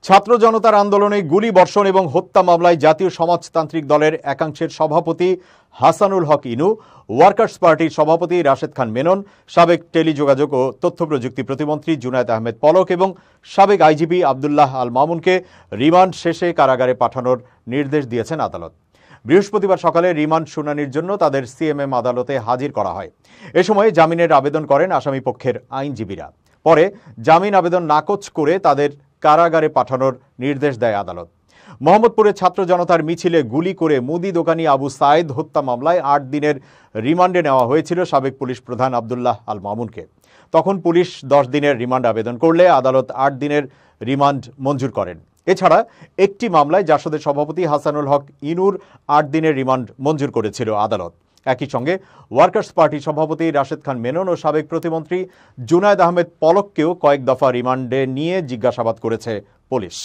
ছাত্র জনতার আন্দোলনে গুলি বর্ষণ এবং হত্যা মামলায় জাতীয় সমাজতান্ত্রিক দলের একাংশের সভাপতি হাসানুল হক ইনু, ওয়ার্কার্স পার্টির সভাপতি রাশেদ খান মেনন, সাবেক টেলিযোগাযোগ ও তথ্য প্রযুক্তি প্রতিমন্ত্রী জুনায়েদ আহমেদ পলক এবং সাবেক আইজিপি আব্দুল্লাহ আল মামুনকে রিমান্ড শেষে কারাগারে পাঠানোর নির্দেশ দিয়েছেন আদালত। বৃহস্পতিবার সকালে রিমান্ড শুনানির জন্য তাদের সিএমএম আদালতে হাজির করা হয়। এ সময় জামিনের আবেদন করেন আসামি পক্ষের আইনজীবীরা। পরে জামিন আবেদন নাকচ করে তাদের কারাগারে পাঠানোর নির্দেশ দেয় আদালত। মোহাম্মদপুরে ছাত্র জনতার মিছিলে গুলি করে মুদি দোকানি আবু সাইদ হত্যা মামলায় ৮ দিনের রিমান্ডে নেওয়া হয়েছিল সাবেক পুলিশ প্রধান আব্দুল্লাহ আল মামুনকে। তখন পুলিশ 10 দিনের রিমান্ড আবেদন করলে আদালত ৮ দিনের রিমান্ড মঞ্জুর করেন। এছাড়া একটি মামলায় জাসদের সভাপতি হাসানুল হক ইনুর ৮ দিনের রিমান্ড মঞ্জুর করেছিল আদালত। একই সঙ্গে ওয়ার্কার্স পার্টির সভাপতি রাশেদ খান মেনন ও সাবেক প্রতিমন্ত্রী জুনায়েদ আহমেদ পলককেও কয়েক দফা রিমান্ডে নিয়ে জিজ্ঞাসাবাদ করেছে পুলিশ।